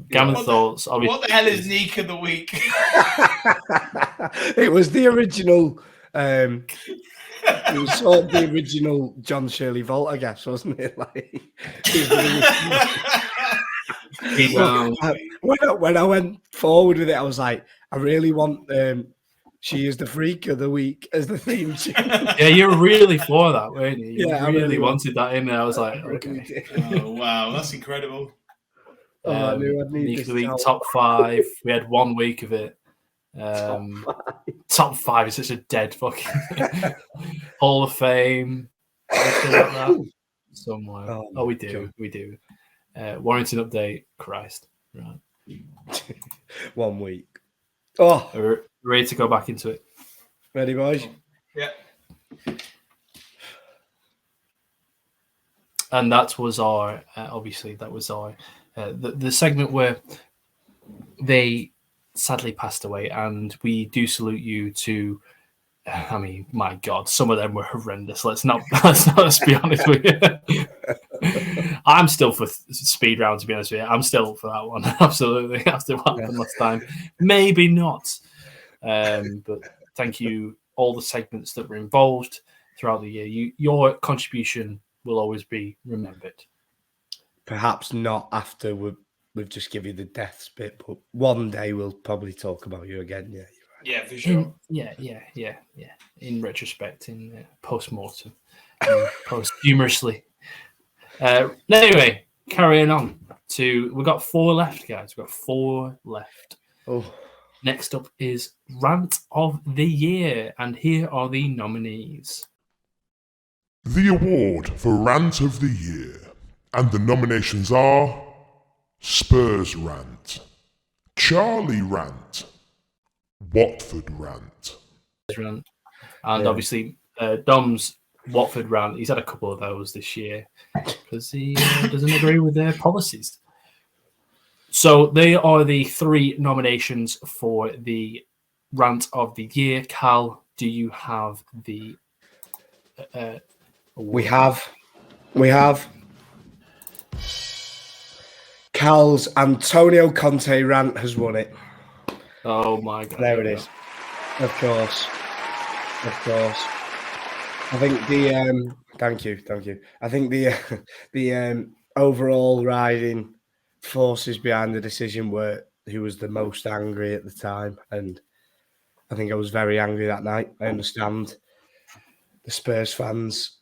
C: Gammon Thoughts.
A: What the hell is Neek of the Week?
B: It was the original. It was sort of the original John Shirley Vault, I guess, wasn't it? When I went forward with it, I was like, I really want She Is the Freak of the Week as the theme tune.
C: Yeah, you're really for that, weren't you? You
B: I
C: really wanted that in there. I was like, okay.
A: Oh, wow, that's incredible.
B: I knew I'd need
C: Neek
B: this
C: of the Week, top 5. We had 1 week of it. Top 5 is such a dead fucking Hall of Fame. Somewhere. We do. Warrington Update. Christ. Right.
B: 1 week.
C: We're ready to go back into it.
B: Ready, boys?
A: Yeah.
C: And that was our, obviously, that was our, the segment where they sadly passed away, and we do salute you to, I mean, my God, some of them were horrendous. Let's be honest with you. I'm still for speed round, to be honest with you. I'm still for that one. Absolutely. After what happened last time. Maybe not. But thank you, all the segments that were involved throughout the year. Your contribution will always be remembered.
B: Perhaps not after we've just given you the deaths bit, but one day we'll probably talk about you again. Yeah,
A: you're right. Yeah, for sure.
C: Yeah. In retrospect, in post-mortem, posthumously. Anyway, carrying on we've got 4 left, guys. We've got 4 left. Next up is Rant of the Year, and here are the nominees.
L: The award for Rant of the Year, and the nominations are Spurs Rant, Charlie rant, Watford rant.
C: And obviously Dom's Watford rant, he's had a couple of those this year because he doesn't agree with their policies. So they are the 3 nominations for the rant of the year. Cal, do you have the
B: We have Cal's Antonio Conte rant has won it.
C: Oh my God.
B: There it is. Of course. I think thank you. I think the overall riding forces behind the decision were who was the most angry at the time, and I think I was very angry that night. I understand the Spurs fans'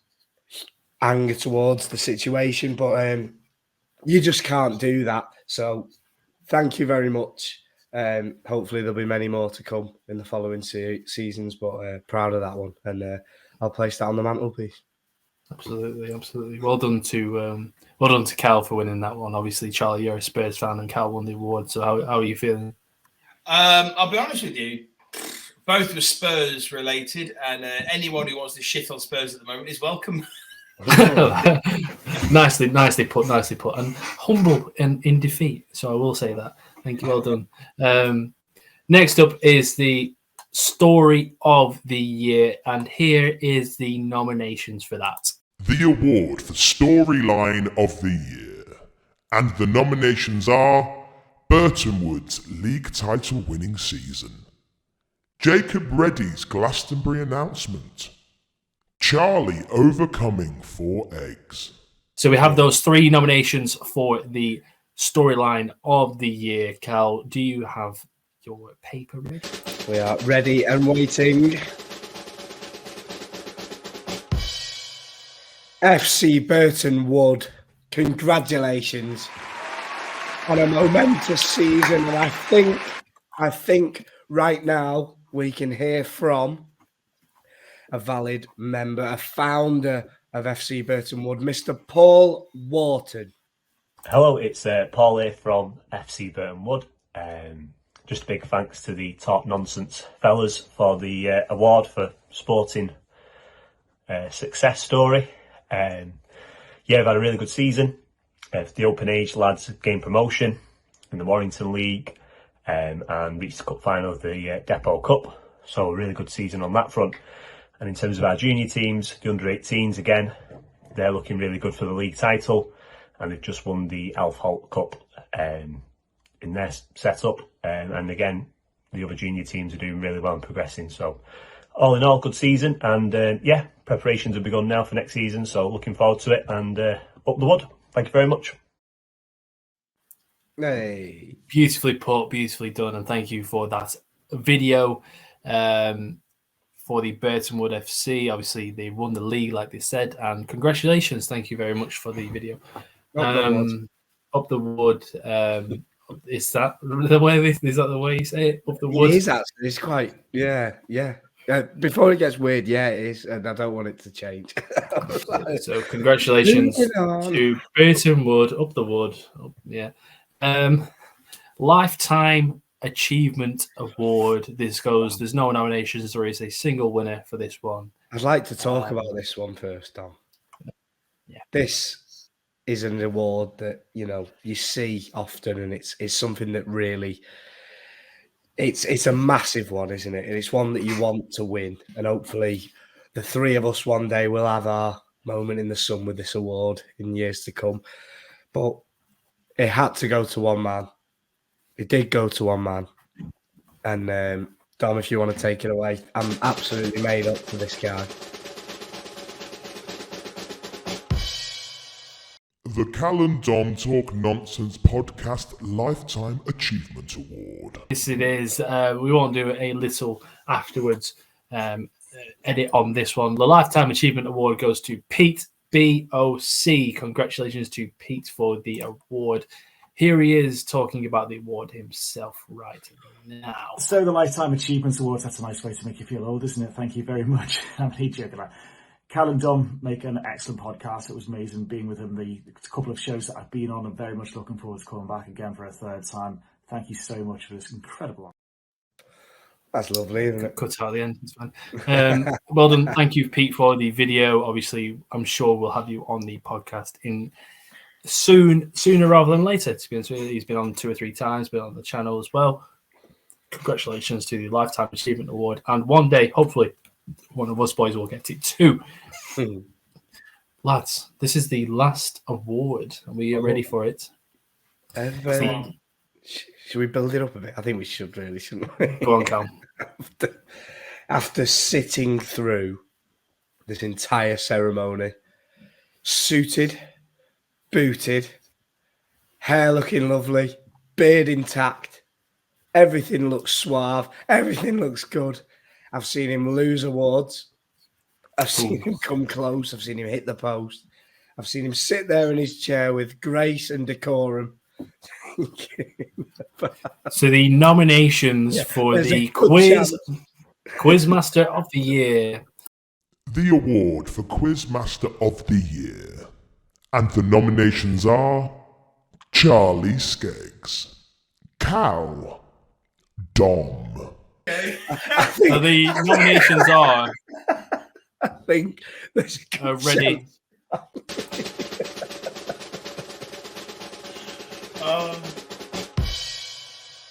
B: anger towards the situation, but you just can't do that. So thank you very much. Hopefully there'll be many more to come in the following seasons, but proud of that one, and I'll place that on the mantelpiece.
C: Absolutely. Well done to Cal for winning that one. Obviously, Charlie, you're a Spurs fan, and Cal won the award. So how are you feeling?
A: I'll be honest with you. Both were Spurs related, and anyone who wants to shit on Spurs at the moment is welcome.
C: Nicely put, and humble in defeat. So I will say that. Thank you. Well done. Next up is the story of the year, and here is the nominations for that.
L: The award for storyline of the year, and the nominations are Burton Wood's league title winning season, Jacob Reddy's Glastonbury announcement, Charlie overcoming 4 eggs.
C: So we have those 3 nominations for the storyline of the year. Cal, do you have your paper ready?
B: We are ready and waiting. FC Burton Wood, congratulations on a momentous season, and I think right now we can hear from a valid member, a founder of FC Burton Wood, Mr. Paul Wharton.
M: Hello, it's Paul here from FC Burton Wood. Just a big thanks to the Talk Nonsense fellas for the award for sporting success story. We've had a really good season. The Open Age lads gained promotion in the Warrington League and reached the cup final of the Depot Cup. So a really good season on that front. And in terms of our junior teams, the under-18s again, they're looking really good for the league title, and they've just won the Alf Holt Cup in their setup. And again, the other junior teams are doing really well and progressing. So all in all, good season. And preparations have begun now for next season. So looking forward to it, and up the wood. Thank you very much.
B: Hey.
C: Beautifully put, beautifully done. And thank you for that video. For the Burton Wood FC. Obviously, they won the league, like they said, and congratulations. Thank you very much for the video. Up the wood. Is that the way you say it? Up the wood.
B: It is actually. It's quite. Yeah. Before it gets weird, yeah, it is, and I don't want it to change.
C: So, congratulations to Burton Wood. Up the wood. Lifetime Achievement Award. There's no nominations. There is a single winner for this one.
B: I'd like to talk about this one first, Dom.
C: Yeah.
B: This is an award that, you see often, and it's something that really it's a massive one, isn't it? And it's one that you want to win. And hopefully the 3 of us one day will have our moment in the sun with this award in years to come. But it had to go to one man. It did go to one man. And Dom, if you want to take it away, I'm absolutely made up for this guy.
L: The Cal and Dom Talk Nonsense Podcast Lifetime Achievement Award.
C: Yes, it is. We won't do a little afterwards edit on this one. The Lifetime Achievement Award goes to Pete BOC. Congratulations to Pete for the award. Here he is talking about the award himself right now.
N: So the Lifetime Achievement Award, that's a nice way to make you feel old, isn't it? Thank you very much. I'm really joking about. Cal and Dom make an excellent podcast. It was amazing being with them. The couple of shows that I've been on, I'm very much looking forward to coming back again for a third time. Thank you so much for this incredible.
B: That's lovely, isn't it?
C: Cut out the end. It's fine. Well done. Thank you, Pete, for the video. Obviously, I'm sure we'll have you on the podcast sooner rather than later. To be honest with you, he's been on 2 or 3 times, been on the channel as well. Congratulations to the Lifetime Achievement Award, and one day, hopefully, one of us boys will get it too. Lads, this is the last award. Are we ready for it?
B: Should we build it up a bit? I think we should, really, shouldn't we?
C: Go on, Cal.
B: After sitting through this entire ceremony, suited, booted, hair looking lovely, beard intact, everything looks suave, everything looks good. I've seen him lose awards. I've seen him come close. I've seen him hit the post. I've seen him sit there in his chair with grace and decorum.
C: So the nominations for the Quizmaster of the Year.
L: The award for Quizmaster of the Year. And the nominations are Charlie Skeggs, Cal, Dom.
C: So the nominations are.
B: I think there's
C: ready.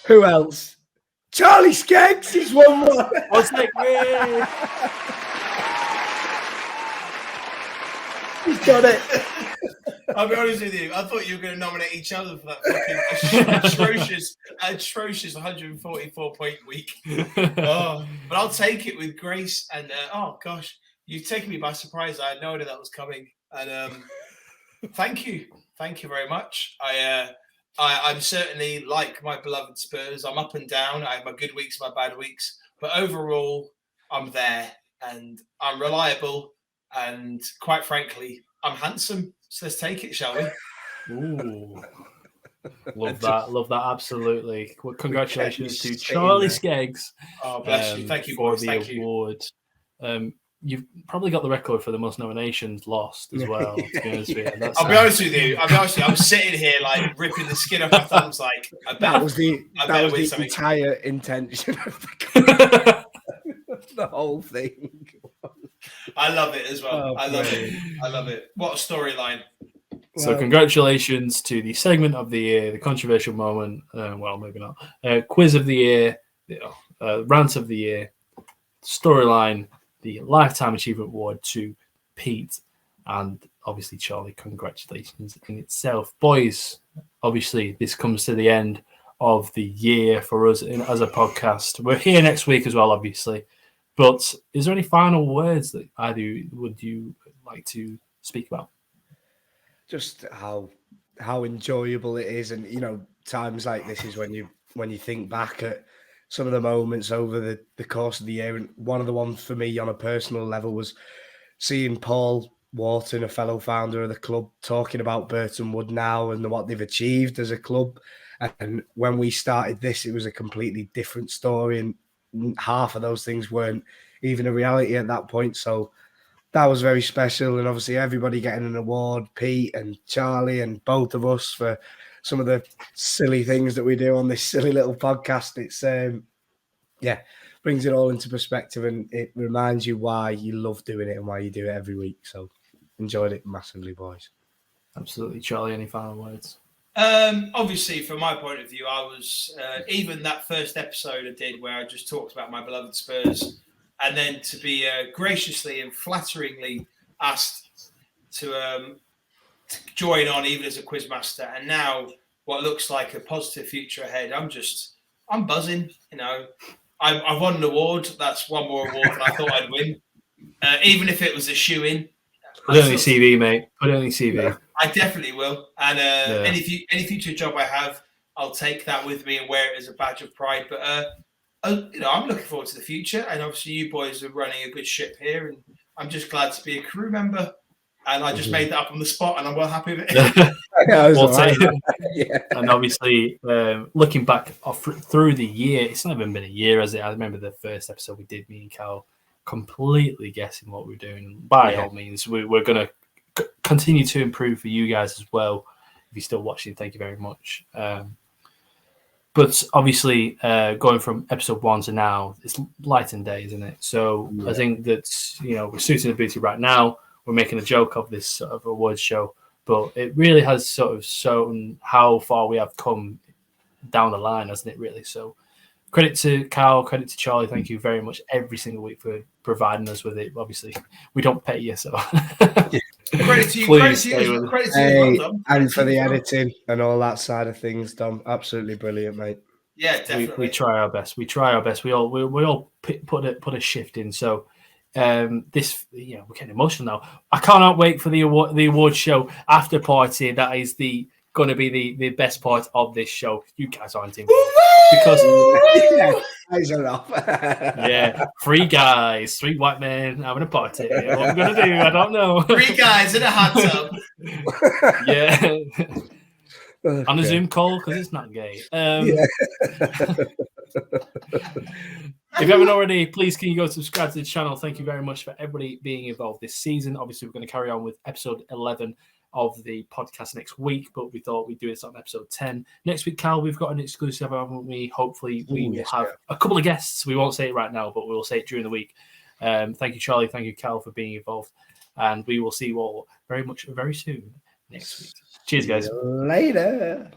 B: Who else? Charlie Skeggs. He's one more.
C: What's that?
B: He's got it.
A: I'll be honest with you. I thought you were going to nominate each other for that fucking atrocious 144-point week. But I'll take it with grace. And oh gosh, you've taken me by surprise. I had no idea that was coming. And thank you very much. I'm certainly like my beloved Spurs. I'm up and down. I have my good weeks, my bad weeks, but overall, I'm there and I'm reliable. And quite frankly, I'm handsome. So let's take it, shall we?
C: Ooh. Love that, absolutely. Well, congratulations to Charlie Skeggs.
A: Oh, bless you. Thank you,
C: for
A: boys.
C: the
A: Thank
C: award. You've probably got the record for the most nominations lost as well. To be honest with you.
A: I'll be honest with you. I'm sitting here like ripping the skin off my thumbs. Like
B: that was the entire intention of the whole thing.
A: I love it as well. I love it. What a storyline.
C: So congratulations to the segment of the year, the controversial moment. Well, maybe not. Quiz of the year, rant of the year, storyline, the Lifetime Achievement Award to Pete, and obviously Charlie. Congratulations in itself, boys. Obviously, this comes to the end of the year for us as a podcast. We're here next week as well, obviously. But is there any final words that either would you like to speak about?
B: Just how enjoyable it is, and times like this is when you think back at some of the moments over the course of the year. And one of the ones for me on a personal level was seeing Paul Wharton, a fellow founder of the club, talking about Burton Wood now and what they've achieved as a club. And when we started this, it was a completely different story, and half of those things weren't even a reality at that point. So that was very special. And obviously everybody getting an award, Pete and Charlie and both of us, for some of the silly things that we do on this silly little podcast. It's brings it all into perspective, and it reminds you why you love doing it and why you do it every week. So enjoyed it massively, boys.
C: Absolutely. Charlie, any final words?
A: Obviously, from my point of view, I was even that first episode I did where I just talked about my beloved Spurs, and then to be graciously and flatteringly asked to join on even as a quizmaster, and now what looks like a positive future ahead. I'm buzzing. I won an award. That's one more award than I thought I'd win, even if it was a shoe-in.
C: Put it on your CV, mate. Put it on your CV.
A: Yeah, I definitely will. And any future job I have, I'll take that with me and wear it as a badge of pride. But I'm looking forward to the future. And obviously, you boys are running a good ship here, and I'm just glad to be a crew member. And I just made that up on the spot, and I'm well happy with
C: it. And obviously, looking back through the year, it's not even been a year, has it? I remember the first episode we did, me and Cal. completely guessing what we're doing, by all means, we're going to continue to improve for you guys as well. If you're still watching, thank you very much. But obviously, going from episode 1 to now, it's light and day, isn't it? So I think that, we're suiting the booty right now. We're making a joke of this sort of awards show, but it really has sort of shown how far we have come down the line, hasn't it, really? So credit to Cal, credit to Charlie. Thank you very much every single week for providing us with it. Obviously, we don't pay you, so...
A: Credit to you,
B: and for the editing and all that side of things, Dom. Absolutely brilliant, mate.
A: Yeah, definitely.
C: We try our best. We all put a shift in. So this, we're getting emotional now. I cannot wait for the award show after party. That is going to be the best part of this show. You guys aren't in because three guys, 3 white men having a party. What we're gonna do, I don't know.
A: 3 guys in a hot tub.
C: Yeah. On a Zoom call because it's not gay. If you haven't already, please can you go subscribe to the channel. Thank you very much for everybody being involved this season. Obviously, we're going to carry on with episode 11 of the podcast next week, but we thought we'd do this on episode 10. Next week, Cal, we've got an exclusive, haven't we? Hopefully, we will have a couple of guests. We won't say it right now, but we'll say it during the week. Thank you, Charlie. Thank you, Cal, for being involved. And we will see you all very soon next week. Cheers, guys.
B: Later.